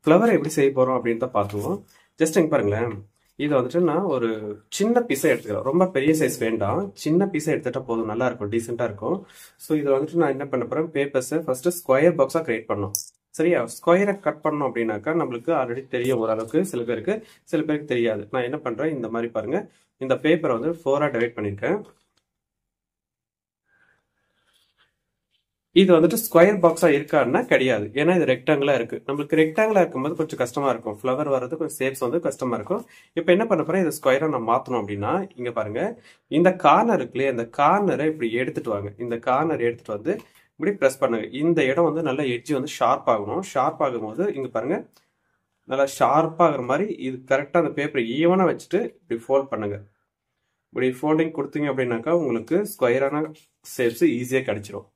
Flower எப்படி செய்ய போகிறோம் அப்படின்னு தான் பார்த்துவோம். ஜஸ்ட் இங்கே பாருங்களேன், இதை வந்துட்டு நான் ஒரு சின்ன பீஸை எடுத்துக்கிறேன். ரொம்ப பெரிய சைஸ் வேண்டாம், சின்ன பீஸை எடுத்துட்டா போதும், நல்லா இருக்கும், டீசெண்டாக இருக்கும். ஸோ இதில் வந்துட்டு நான் என்ன பண்ண போகிறேன், பேப்பர்ஸை ஃபர்ஸ்ட் ஸ்கொயர் பாக்ஸாக கிரியேட் பண்ணணும். சரியா? ஸ்கொயரை கட் பண்ணோம் அப்படின்னாக்கா நம்மளுக்கு ஆல்ரெடி தெரியும் ஓரளவுக்கு, சில பேருக்கு தெரியாது. நான் என்ன பண்ணுறேன், இந்த மாதிரி பாருங்க, இந்த பேப்பரை வந்து 4ஆக டிவைட் பண்ணியிருக்கேன். இது வந்துட்டு ஸ்கொயர் பாக்ஸா இருக்கான்னா கிடையாது, ஏன்னா இது ரெக்டாங்கிளா இருக்கு. நம்மளுக்கு ரெக்டாங்கிளா இருக்கும்போது கொஞ்சம் கஷ்டமா இருக்கும், ஃபிளவர் வர்றது கொஞ்சம் ஷேப்ஸ் வந்து கஷ்டமா இருக்கும். இப்போ என்ன பண்ண போறேன், இது ஸ்கொயரா நான் மாத்தணும் அப்படின்னா இங்க பாருங்க, இந்த கார்னர் இருக்குல்லையே, இந்த கார்னரை இப்படி எடுத்துட்டு வாங்க. இந்த கார்னர் எடுத்துட்டு வந்து இப்படி ப்ரெஸ் பண்ணுங்க. இந்த இடம் வந்து நல்லா எட்ஜ் வந்து ஷார்ப் ஆகணும். ஷார்ப் ஆகும்போது இங்க பாருங்க, நல்லா ஷார்ப் ஆகுற மாதிரி இது கரெக்டா அந்த பேப்பரை ஈவனா வச்சுட்டு இப்படி ஃபோல்ட் பண்ணுங்க. இப்படி ஃபோல்டிங் கொடுத்தீங்க அப்படின்னாக்கா உங்களுக்கு ஸ்கொயரான ஷேப்ஸ் ஈஸியா கிடைச்சிரும்.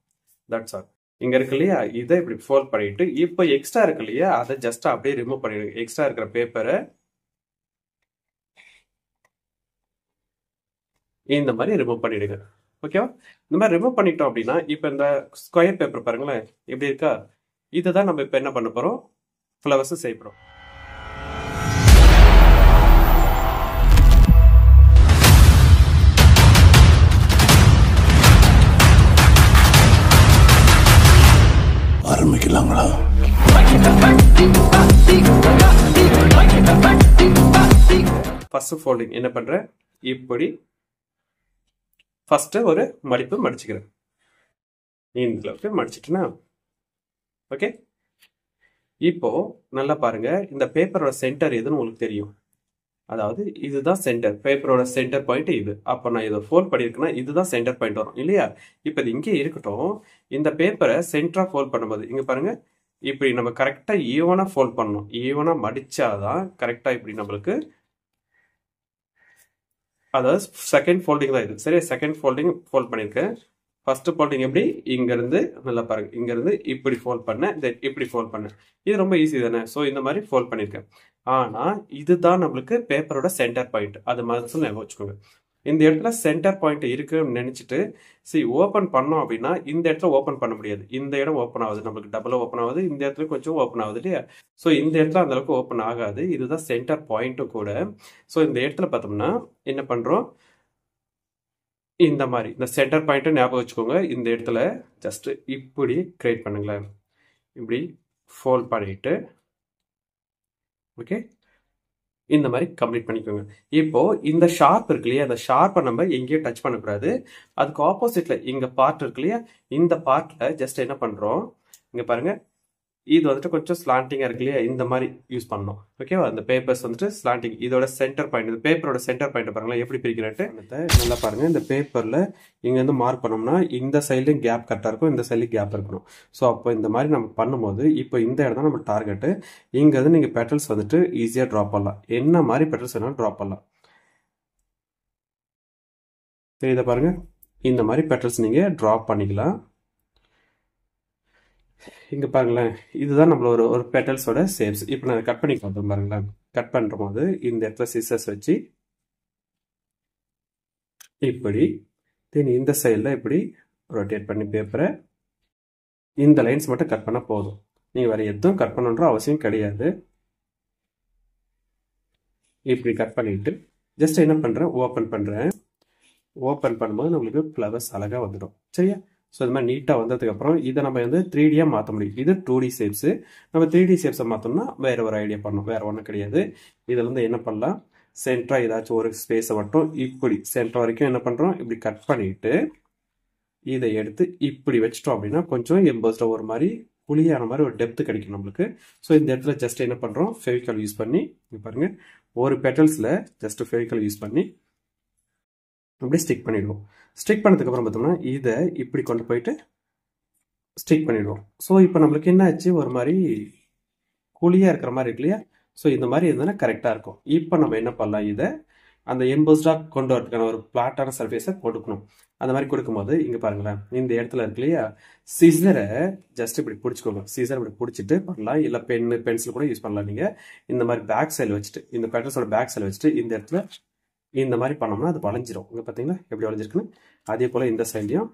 That's all. இங்க இருக்கு இல்லையா, இதை இப்படி ஃபோல்ட் பண்ணிட்டு இப்போ எக்ஸ்ட்ரா இருக்கு இல்லையா, அதை ஜஸ்ட் அப்படியே ரிமூவ் பண்ணிடுங்க. எக்ஸ்ட்ரா இருக்கிற பேப்பரை இந்த மாதிரி ரிமூவ் பண்ணிடுங்க. ஓகேவா? இந்த மாதிரி ரிமூவ் பண்ணிட்டோம் அப்படின்னா இப்போ இந்த ஸ்கொயர் பேப்பர் பாருங்களேன் எப்படி இருக்கா, இதை தான் நம்ம இப்போ என்ன பண்ண போறோம், ஃப்ளவர்ஸ் செய்ய போறோம். ஆரம்பிக்கலாங்களா? ஃபர்ஸ்ட் ஃபோல்டிங் என்ன பண்றேன், இப்படி ஃபர்ஸ்ட் ஒரு மடிப்பு மடிச்சுக்கிறேன். இந்த அளவுக்கு மடிச்சிட்டுனா ஓகே. இப்போ நல்லா பாருங்க, இந்த பேப்பரோட சென்டர் எதுன்னு உங்களுக்கு தெரியும். அதாவது இதுதான் சென்டர், பேப்பரோட சென்டர் பாயிண்ட் இது. அப்போ நான் இதை ஃபோல்ட் பண்ணியிருக்கேன்னா இதுதான் சென்டர் பாயிண்ட் வரும் இல்லையா? இப்போ இது இங்கே இருக்கட்டும். இந்த பேப்பரை சென்டரா ஃபோல்ட் பண்ணும்போது இங்க பாருங்க, இப்படி நம்ம கரெக்டா ஈவனா ஃபோல்ட் பண்ணணும். ஈவனா மடிச்சாதான் கரெக்டா இப்படி நம்மளுக்கு, அதாவது செகண்ட் ஃபோல்டிங் தான் இது. சரி, செகண்ட் ஃபோல்டிங் ஃபோல்ட் பண்ணியிருக்கேன். ஃபர்ஸ்ட் ஃபோல்டிங் எப்படி, இங்க இருந்து நல்லா பாருங்க, இங்க இருந்து இப்படி ஃபோல்ட் பண்ணேன், இப்படி ஃபோல்ட் பண்ணேன். இது ரொம்ப ஈஸி தானே? ஸோ இந்த மாதிரி ஃபோல்ட் பண்ணியிருக்கேன். ஆனா இதுதான் நம்மளுக்கு பேப்பரோட சென்டர் பாயிண்ட், அது மாதிரி ஞாபகம் வச்சுக்கோங்க. இந்த இடத்துல சென்டர் பாயிண்ட் இருக்குன்னு நினைச்சிட்டு சரி ஓப்பன் பண்ணோம் அப்படின்னா இந்த இடத்துல ஓப்பன் பண்ண முடியாது. இந்த இடம் ஓப்பன் ஆகுது, நம்மளுக்கு டபுளா ஓப்பன் ஆகுது, இந்த இடத்துல கொஞ்சம் ஓப்பன் ஆகுது இல்லையா? ஸோ இந்த இடத்துல அந்த அளவுக்கு ஓப்பன் ஆகாது. இதுதான் சென்டர் பாயிண்ட்டும் கூட. ஸோ இந்த இடத்துல பார்த்தோம்னா என்ன பண்றோம், இந்த மாதிரி இந்த சென்டர் பாயிண்ட் ஞாபகம் வச்சுக்கோங்க. இந்த இடத்துல ஜஸ்ட் இப்படி கிரியேட் பண்ணுங்களேன், இப்படி ஃபோல்ட் பண்ணிட்டு ஓகே, இந்த மாதிரி கம்ப்ளீட் பண்ணிக்கோங்க. இப்போ இந்த ஷார்ப் இருக்கு இல்லையா, அந்த ஷார்ப்பை நம்ம எங்கேயும் டச் பண்ணக்கூடாது. அதுக்கு ஆப்போசிட்ல இங்க பார்ட் இருக்கு இல்லையா, இந்த பார்ட்ல ஜஸ்ட் என்ன பண்றோம், இங்க பாருங்க, இது வந்துட்டு கொஞ்சம் ஸ்லாண்டிங்கா இருக்கு இல்லையா, இந்த மாதிரி யூஸ் பண்ணணும். ஓகேவா? அந்த பேப்பர்ஸ் வந்துட்டு ஸ்லாண்டிங், இதோட சென்டர் பாயிண்ட், இந்த பேப்பரோட சென்டர் பாயிண்ட் பாருங்களேன் எப்படி பிரிக்கிறேன்ட்டு நல்லா பாருங்க. இந்த பேப்பர்ல இங்க வந்து மார்க் பண்ணோம்னா இந்த சைட்லயும் கேப் கரெக்டா இருக்கும், இந்த சைட்லயும் கேப் இருக்கணும். ஸோ அப்போ இந்த மாதிரி நம்ம பண்ணும்போது இப்போ இந்த இடம் தான் நம்ம டார்கெட்டு. இங்க இருந்து நீங்க பெட்டல்ஸ் வந்துட்டு ஈஸியா ட்ராப் பண்ணலாம், என்ன மாதிரி பெட்டல்ஸ் வேணாலும் ட்ராப் பண்ணலாம். சரி, இதை பாருங்க, இந்த மாதிரி பெட்டல்ஸ் நீங்க ட்ராப் பண்ணிக்கலாம். இங்க பாருங்களேன், இதுதான் நம்மளோட ஒரு பெட்டல்ஸோட ஷேப்ஸ். இப்போ நான் கட் பண்ணி காட்டுறேன் பாருங்களேன். கட் பண்ற போது இந்த இடத்துல சிசர்ஸ் வச்சு இப்படி தென் இந்த சைடில் இப்படி ரொட்டேட் பண்ணி பேப்பரை இந்த லைன்ஸ் மட்டும் கட் பண்ண போதும். நீங்க வேற எதுவும் கட் பண்ணணுன்ற அவசியம் கிடையாது. இப்படி கட் பண்ணிட்டு ஜஸ்ட் என்ன பண்றேன், ஓப்பன் பண்றேன். ஓப்பன் பண்ணும்போது நம்மளுக்கு ஃப்ளவர்ஸ் அழகா வந்துடும். சரியா? ஸோ இது மாதிரி நீட்டாக வந்ததுக்கப்புறம் இதை நம்ம வந்து 3Dயாக மாற்ற முடியும். இது 2D ஷேப்ஸு. நம்ம 3D ஷேப்ஸை மாற்றோம்னா வேற ஒரு ஐடியா பண்ணணும், வேற ஒன்றும் கிடையாது. இதில் வந்து என்ன பண்ணலாம், சென்டராக ஏதாச்சும் ஒரு ஸ்பேஸை மட்டும் இப்படி சென்டர் வரைக்கும் என்ன பண்ணுறோம், இப்படி கட் பண்ணிட்டு இதை எடுத்து இப்படி வச்சிட்டோம் அப்படின்னா கொஞ்சம் எம்போஸ்டாக ஒரு மாதிரி புளியான மாதிரி ஒரு டெப்த் கிடைக்கும் நம்மளுக்கு. ஸோ இந்த இடத்துல ஜஸ்ட் என்ன பண்ணுறோம், ஃபெவிகால் யூஸ் பண்ணி இங்கே பாருங்க, ஒரு பெட்டல்ஸில் ஜஸ்ட் ஃபெவிகால் யூஸ் பண்ணி அப்படியே ஸ்டிக் பண்ணிடுவோம். ஸ்டிக் பண்ணதுக்கு அப்புறம் பார்த்தோம்னா இதை இப்படி கொண்டு போயிட்டு ஸ்டிக் பண்ணிடுவோம். ஸோ இப்போ நம்மளுக்கு என்ன ஆச்சு, ஒரு மாதிரி குழியா இருக்கிற மாதிரி இருக்கு இல்லையா? ஸோ இந்த மாதிரி இருந்தால் கரெக்டாக இருக்கும். இப்போ நம்ம என்ன பண்ணலாம், இதை அந்த எம்போஸ்டாக கொண்டு வரதுக்கான ஒரு பிளாட்டான சர்ஃபேஸை கொடுக்கணும். அந்த மாதிரி கொடுக்கும்போது இங்கே பாருங்களேன், இந்த இடத்துல இருக்கு இல்லையா, சிசரை ஜஸ்ட் இப்படி பிடிச்சிக்கோங்க. சிசர் இப்படி பிடிச்சிட்டு பண்ணலாம், இல்லை பென்சில் கூட யூஸ் பண்ணலாம். நீங்கள் இந்த மாதிரி பேக் சைடில் வச்சுட்டு, இந்த பெட்டல்ஸோட பேக் சைடில் வச்சுட்டு இந்த இடத்துல இந்த மாதிரி பண்ணோம்னா அது வளைஞ்சிரும். இங்கே பார்த்தீங்களா எப்படி வளைஞ்சிருக்குன்னு? அதே போல் இந்த சைட்லையும்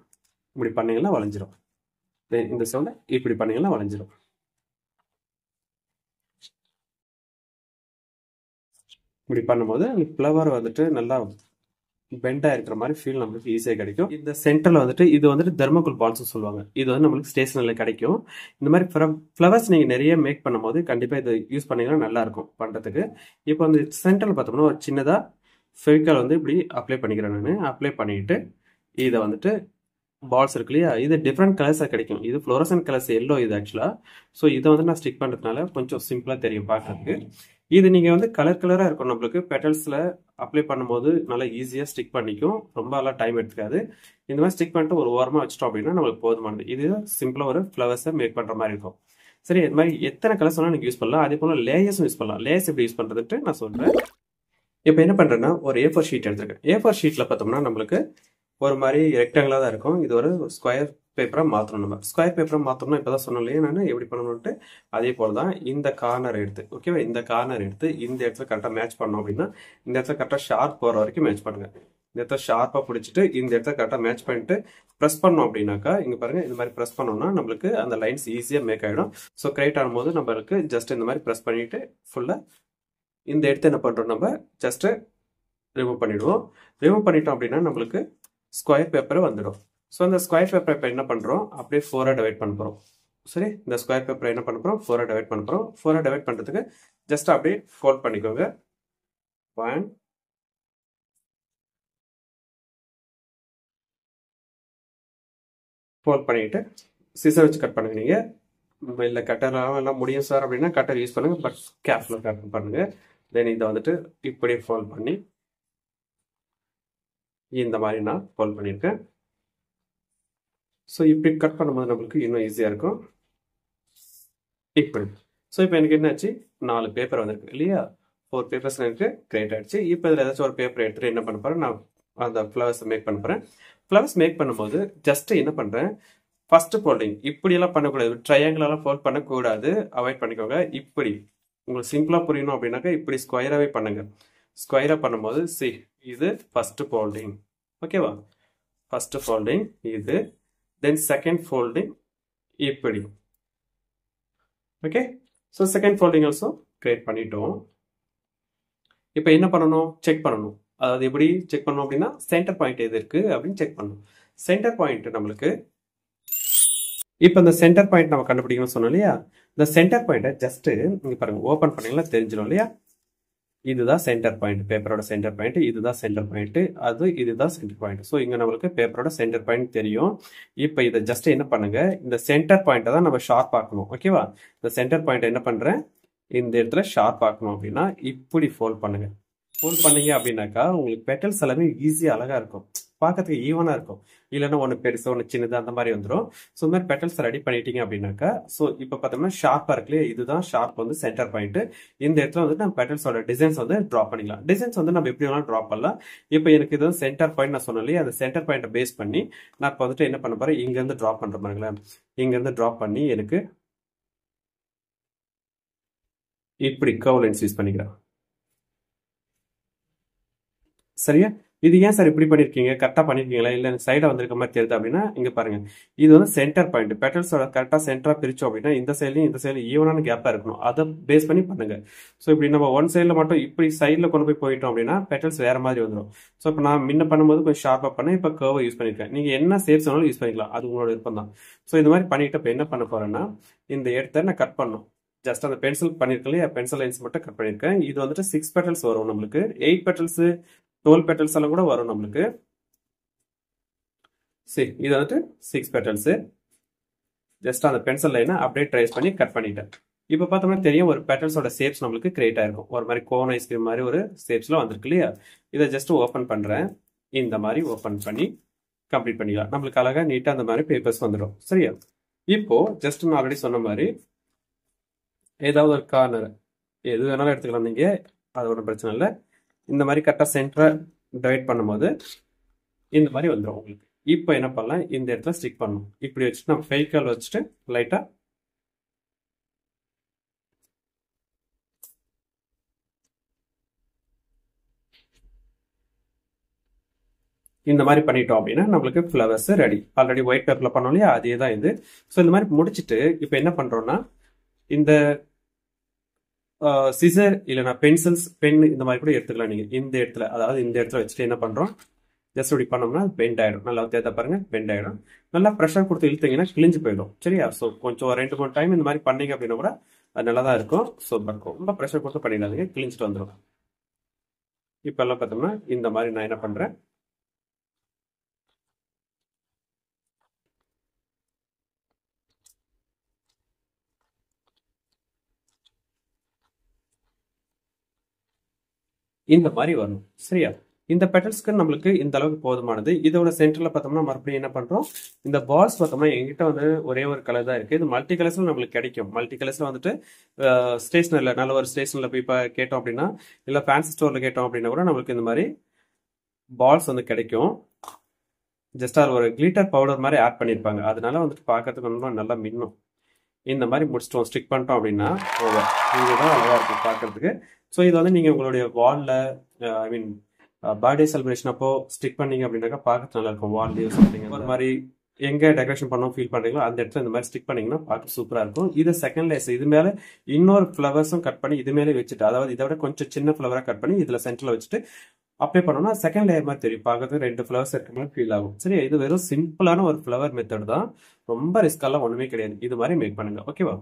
இப்படி பண்ணீங்கன்னா வளைஞ்சிரும். இந்த சைடில் இப்படி பண்ணீங்கன்னா வளைஞ்சிரும். இப்படி பண்ணும்போது ஃப்ளவர் வந்துட்டு நல்லா பெண்டா இருக்கிற மாதிரி ஃபீல் நம்மளுக்கு ஈஸியாக கிடைக்கும். இந்த சென்டர்ல வந்துட்டு இது வந்துட்டு தெர்மோகோல் பால்ஸ் சொல்லுவாங்க. இது வந்து நம்மளுக்கு ஸ்டேஷனரில கிடைக்கும். இந்த மாதிரி ஃப்ளவர்ஸ் நீங்க நிறைய மேக் பண்ணும்போது கண்டிப்பா இதை யூஸ் பண்ணீங்கன்னா நல்லா இருக்கும் பண்றதுக்கு. இப்போ அந்த சென்டர்ல பார்த்தோம்னா ஒரு சின்னதா ஃபெவிகால் வந்து இப்படி அப்ளை பண்ணிக்கிறேன். நான் அப்ளை பண்ணிட்டு இதை வந்துட்டு பால்ஸ் இருக்கு இல்லையா, இது டிஃப்ரெண்ட் கலர்ஸாக கிடைக்கும். இது ஃப்ளோரசன் கலர்ஸ் எல்லோ இது ஆக்சுவலாக. ஸோ இதை வந்து நான் ஸ்டிக் பண்ணுறதுனால கொஞ்சம் சிம்பிளாக தெரியும் பார்க்கறதுக்கு. இது நீங்கள் வந்து கலர் கலராக இருக்கும். நம்மளுக்கு பெட்டல்ஸில் அப்ளை பண்ணும்போது நல்லா ஈஸியாக ஸ்டிக் பண்ணிக்கும். ரொம்ப எல்லாம் டைம் எடுத்துக்காது. இந்த மாதிரி ஸ்டிக் பண்ணிட்டு ஒரு ஓரமாக வச்சிட்டோம் அப்படின்னா நம்மளுக்கு போதுமானது. இது சிம்பிளாக ஒரு ஃப்ளவர்ஸை மேக் பண்ணுற மாதிரி இருக்கும். சரி, இது மாதிரி எத்தனை கலர்ஸ் வேணாலும் நீங்கள் யூஸ் பண்ணலாம். அதே போல் லேயர்ஸும் யூஸ் பண்ணலாம். லேயர்ஸ் எப்படி யூஸ் பண்ணுறதுட்டு நான் சொல்கிறேன். இப்போ என்ன பண்ணுறேன்னா ஒரு A4 ஷீட் எடுத்துருக்கேன். A4 ஷீட்டில் பார்த்தோம்னா நம்மளுக்கு ஒரு மாதிரி ரெக்டாங்கிளாக தான் இருக்கும். இது ஒரு ஸ்கொயர் பேப்பராக மாற்றணும். நம்ம ஸ்கொயர் பேப்பராக மாற்றணும்னா இப்போ தான் சொன்னோம் இல்லையா நான் எப்படி பண்ணணும்ட்டு. அதே போல் தான் இந்த கார்னர் எடுத்து ஓகேவா, இந்த கார்னர் எடுத்து இந்த இடத்துல கரெக்டாக மேட்ச் பண்ணோம் அப்படின்னா இந்த இடத்துல கரெக்டாக ஷார்ப் போகிற வரைக்கும் மேட்ச் பண்ணுங்க. இந்த இடத்துல ஷார்ப்பாக பிடிச்சிட்டு இந்த இடத்துல கரெக்டாக மேட்ச் பண்ணிட்டு ப்ரெஸ் பண்ணோம் அப்படின்னாக்கா இங்கே பாருங்க, இந்த மாதிரி ப்ரெஸ் பண்ணோம்னா நம்மளுக்கு அந்த லைன்ஸ் ஈஸியாக மேக் ஆகிடும். ஸோ கிரியேட் ஆகும்போது நம்மளுக்கு ஜஸ்ட் இந்த மாதிரி ப்ரெஸ் பண்ணிட்டு ஃபுல்லாக இந்த இடத்த என்ன பண்ணுறோம், நம்ம ஜஸ்ட்டு ரிமூவ் பண்ணிவிடுவோம். ரிமூவ் பண்ணிட்டோம் அப்படின்னா நம்மளுக்கு ஸ்கொயர் பேப்பர் வந்துடும். ஸோ அந்த ஸ்கொயர் பேப்பரை இப்போ என்ன பண்ணுறோம், அப்படியே 4ஆக டிவைட் பண்ண போகிறோம். சரி, இந்த ஸ்கொயர் பேப்பரை என்ன பண்ண போகிறோம், 4ஆக டிவைட் பண்ண போகிறோம். 4ஆக டிவைட் பண்ணுறதுக்கு ஜஸ்ட் அப்படியே ஃபோல்ட் பண்ணிக்கோங்க. 1 ஃபோல்ட் பண்ணிட்டு சிசர் வச்சு கட் பண்ணுங்க. நீங்கள் இல்லை கட்டர்லாம் எல்லாம் முடியும் சார் அப்படின்னா கட்டர் யூஸ் பண்ணுங்கள். பட் கேர்ஃபுல்லாக கட் பண்ணுங்கள். தென் இதை வந்துட்டு இப்படி ஃபோல்ட் பண்ணி இந்த மாதிரி நான் ஃபோல்ட் பண்ணியிருக்கேன். ஸோ இப்படி கட் பண்ணும்போது நம்மளுக்கு இன்னும் ஈஸியாக இருக்கும். இப்படி ஸோ இப்போ எனக்கு என்னாச்சு, 4 பேப்பர் வந்துருக்கு இல்லையா, 4 பேப்பர்ஸ் எனக்கு கிரியேட் ஆகிடுச்சு. இப்போ இதில் ஏதாச்சும் ஒரு பேப்பர் எடுத்துகிட்டு என்ன பண்ண போகிறேன், நான் அந்த ஃப்ளவர்ஸை மேக் பண்ண போகிறேன். ஃப்ளவர்ஸ் மேக் பண்ணும்போது ஜஸ்ட்டு என்ன பண்ணுறேன், ஃபஸ்ட்டு ஃபோல்டிங் இப்படியெல்லாம் பண்ணக்கூடாது. ட்ரையாங்கிளெல்லாம் ஃபோல்ட் பண்ணக்கூடாது, அவாய்ட் பண்ணிக்கோங்க. இப்படி உங்களுக்கு சிம்பிளாக புரியணும் அப்படின்னாக்கா இப்படி ஸ்கொயராகவே பண்ணுங்க. ஸ்கொயராக பண்ணும்போது இது ஃபஸ்ட்டு ஃபோல்டிங் ஓகேவா, ஃபஸ்ட்டு ஃபோல்டிங் இது, தென் செகண்ட் ஃபோல்டிங் இப்படி okay. So second folding also create பண்ணிட்டோம். இப்போ என்ன பண்ணணும், செக் பண்ணணும். அதாவது எப்படி செக் பண்ணணும் அப்படின்னா சென்டர் பாயிண்ட் எது இருக்கு அப்படின்னு செக் பண்ணணும். சென்டர் பாயிண்ட் நம்மளுக்கு இப்போ இந்த சென்டர் பாயிண்ட் நம்ம கண்டுபிடிக்கணும்னு சொன்னோம் இல்லையா, இந்த சென்டர் பாயிண்ட்டை ஜஸ்ட் இங்க பாருங்க ஓப்பன் பண்ணீங்கன்னா தெரிஞ்சிடும் இல்லையா. இதுதான் சென்டர் பாயிண்ட், பேப்பரோட சென்டர் பாயிண்ட். இதுதான் சென்டர் பாயிண்ட், இதுதான் சென்டர் பாயிண்ட். ஸோ இங்க நம்மளுக்கு பேப்பரோட சென்டர் பாயிண்ட் தெரியும். இப்போ இதை ஜஸ்ட் என்ன பண்ணுங்க, இந்த சென்டர் பாயிண்ட்டை தான் நம்ம ஷார்ப் ஆக்கணும் ஓகேவா. இந்த சென்டர் பாயிண்ட் என்ன பண்றேன், இந்த இடத்துல ஷார்ப் ஆக்கணும் அப்படின்னா இப்படி ஃபோல்ட் பண்ணுங்க. ஃபோல்ட் பண்ணீங்க அப்படின்னாக்கா உங்களுக்கு பெட்டல்ஸ் எல்லாமே ஈஸியாக அழகா இருக்கும், பார்க்கறதுக்கு ஈவனா இருக்கும். இல்லைன்னா ஒன்று பெருசு ஒன்று சின்னது அந்த மாதிரி வந்துடும். ஸோ இந்த மாதிரி பெட்டல்ஸ் ரெடி பண்ணிட்டீங்க அப்படின்னாக்கா ஸோ இப்போ பார்த்தோம்னா ஷார்ப்பாக இருக்குல்லையே, இதுதான் ஷார்ப் வந்து சென்டர் பாயிண்ட். இந்த இடத்துல வந்து நம்ம பெட்டல்ஸோட டிசைன்ஸ் வந்து ட்ரா பண்ணிக்கலாம். டிசைன்ஸ் வந்து நம்ம எப்படி வேணாலும் ட்ரா பண்ணலாம். இப்போ எனக்கு இது சென்டர் பாயிண்ட் நான் சொன்னேன் இல்லையா, அந்த சென்டர் பாயிண்ட்டை பேஸ் பண்ணி நான் இப்போ வந்துட்டு என்ன பண்ண போறேன், இங்கேருந்து ட்ரா பண்ணுற மாதிரிங்களேன். இங்கேருந்து ட்ரா பண்ணி எனக்கு இப்படி கர்வ் லைன்ஸ் யூஸ் பண்ணிக்கிறேன். சரியா, இது ஏன் சார் இப்படி பண்ணிருக்கீங்க, கரெக்டாக பண்ணிருக்கீங்களா, இல்லை சைடாக வந்திருக்க மாதிரி தெரியுது அப்படின்னா இங்கே பாருங்க, இது வந்து சென்டர் பாயிண்ட். பெட்டல்ஸோட கரெக்டாக சென்டராக பிரிச்சோம் அப்படின்னா இந்த சைட்லையும் இந்த சைட்லையும் ஈவனான கேப்பாக இருக்கணும். அதை பேஸ் பண்ணி பண்ணுங்க. ஸோ இப்படி நம்ம ஒன் சைடில் மட்டும் இப்படி சைடில் கொண்டு போயிட்டோம் அப்படின்னா பெட்டல்ஸ் வேற மாதிரி வந்துடும். ஸோ இப்போ நான் முன்ன பண்ணும்போது கொஞ்சம் ஷார்ப்பாக பண்ணேன், இப்போ கர்வை யூஸ் பண்ணியிருக்கேன். நீங்கள் என்ன ஷேப்ஸ் வேணாலும் யூஸ் பண்ணிக்கலாம், அது உங்களோட விருப்பம் தான். ஸோ இந்த மாதிரி பண்ணிட்டு இப்போ என்ன பண்ண போறேன்னா இந்த இடத்த நான் கட் பண்ணணும். ஜஸ்ட் அந்த பென்சில் பண்ணிருக்கேன் இல்லையா, பென்சில் லைன்ஸ் மட்டும் கட் பண்ணியிருக்கேன். இது வந்துட்டு 6 பெட்டல்ஸ் வரும் நம்மளுக்கு, 8 பெட்டல்ஸ் 12 பெட்டல்ஸ் எல்லாம் கூட வரும் நம்மளுக்கு. சரி, இது வந்துட்டு 6 பெட்டல்ஸ். ஜஸ்ட் அந்த பென்சில் லைனை அப்படியே ட்ரேஸ் பண்ணி கட் பண்ணிட்டேன். இப்போ பார்த்தோம்னா தெரியும் ஒரு பெட்டல்ஸோட ஷேப்ஸ் நம்மளுக்கு கிரியேட் ஆயிருக்கும். ஒரு மாதிரி கோன் ஐஸ்கிரீம் மாதிரி ஒரு ஷேப்ஸ்ல வந்திருக்கு இல்லையா. இதை ஜஸ்ட் ஓப்பன் பண்றேன். இந்த மாதிரி ஓப்பன் பண்ணி கம்ப்ளீட் பண்ணிக்கலாம். நம்மளுக்கு அழகா நீட்டா அந்த மாதிரி பேப்பர்ஸ் வந்துடும். சரியா, இப்போ ஜஸ்ட் நான் ஆல்ரெடி சொன்ன மாதிரி ஏதாவது ஒரு கார்னர் எது வேணாலும் எடுத்துக்கலாம் நீங்க, அது ஒன்றும் பிரச்சனை இல்லை. இந்த மாதிரி கரெக்டாக சென்டரை டிவைட் பண்ணும்போது இந்த மாதிரி வந்துடும் உங்களுக்கு. இப்போ என்ன பண்ணலாம், இந்த இடத்துல ஸ்டிக் பண்ணணும். இப்படி வச்சுட்டு நம்ம ஃபெவிகால் வச்சுட்டு லைட்டாக இந்த மாதிரி பண்ணிட்டோம் அப்படின்னா நம்மளுக்கு ஃப்ளவர்ஸ் ரெடி. ஆல்ரெடி ஒயிட் பேப்பர்ல பண்ணோம் இல்லையா, அதே தான் இது. ஸோ இந்த மாதிரி முடிச்சுட்டு இப்போ என்ன பண்றோம்னா இந்த சிசர் இல்லைனா பென்சில்ஸ் பென் இந்த மாதிரி கூட எடுத்துக்கலாம் நீங்க இந்த இடத்துல, அதாவது இந்த இடத்துல வச்சுட்டு என்ன பண்றோம், ஜஸ்ட் இப்படி பண்ணோம்னா பெண்ட் ஆயிடும். நல்லா தேர்த்த பாருங்க பெண்ட் ஆயிடும். நல்லா ப்ரெஷர் கொடுத்து இழுத்தீங்கன்னா கிழிஞ்சு போயிடும். சரியா? ஸோ கொஞ்சம் 2-3 டைம் இந்த மாதிரி பண்ணீங்க அப்படின்னா கூட அது நல்லா தான் இருக்கும். சூப்பர் இருக்கும். ரொம்ப ப்ரெஷர் கொடுத்து பண்ணிடாதீங்க, கிழிஞ்சிட்டு வந்துடும். இப்போ எல்லாம் பார்த்தோம்னா இந்த மாதிரி நான் என்ன பண்றேன், இந்த மாதிரி வரும். சரியா? இந்த பெட்டல்ஸ்க்கு நம்மளுக்கு இந்த அளவுக்கு போதுமானது. இதோட சென்டர்ல பார்த்தோம்னா மறுபடியும் என்ன பண்றோம், இந்த பால்ஸ் பார்த்தோம்னா எங்கிட்ட வந்து ஒரே ஒரு கலர் தான் இருக்கு. இது மல்டி கலர்ஸ்ல நம்மளுக்கு கிடைக்கும். மல்டி கலர்ஸ்ல வந்துட்டு ஸ்டேஷனரியில் நல்ல ஒரு ஸ்டேஷனில் போய் இப்போ கேட்டோம் அப்படின்னா, இல்லை ஃபேன்சி ஸ்டோர்ல கேட்டோம் அப்படின்னா கூட நம்மளுக்கு இந்த மாதிரி பால்ஸ் வந்து கிடைக்கும். ஜஸ்ட் அது ஒரு கிளிட்டர் பவுடர் மாதிரி ஆட் பண்ணியிருப்பாங்க. அதனால வந்துட்டு பார்க்கறதுக்கு ரொம்ப நல்லா மின்னும். இந்த மாதிரி முடிச்சிட்டோம், ஸ்டிக் பண்ணிட்டோம் அப்படின்னா ஓவர். இதுதான் அழகா இருக்கும் பார்க்கறதுக்கு. ஸோ இது வந்து நீங்கள் உங்களுடைய வாலில், ஐ மீன் பர்த்டே செலிப்ரேஷன் அப்போ ஸ்டிக் பண்ணீங்க அப்படின்னாக்கா பார்க்க நல்லா இருக்கும். வால்லையோ சொல்றீங்க ஒரு மாதிரி எங்கே டெக்கரேஷன் பண்ணோம் ஃபீல் பண்ணுறீங்களோ அந்த இடத்துல இந்த மாதிரி ஸ்டிக் பண்ணீங்கன்னா பார்க்க சூப்பராக இருக்கும். இது செகண்ட் லேஸ், இது மேலே இன்னொரு ஃப்ளவர்ஸும் கட் பண்ணி இது மேலே வச்சுட்டு, அதாவது இதை விட கொஞ்சம் சின்ன ஃப்ளவராக கட் பண்ணி இதில் சென்டரில் வச்சுட்டு அப்ளை பண்ணோம்னா செகண்ட் லேயர் மாதிரி தெரியும். பார்க்கறதுக்கு 2 ஃப்ளவர்ஸ் இருக்க மாதிரி ஃபீல் ஆகும். சரி, இது வெறும் சிம்பிளான ஒரு ஃப்ளவர் மெத்தட் தான். ரொம்ப ரிஸ்க் எல்லாம் ஒன்றுமே கிடையாது. இது மாதிரி மேக் பண்ணுங்க. ஓகேவா?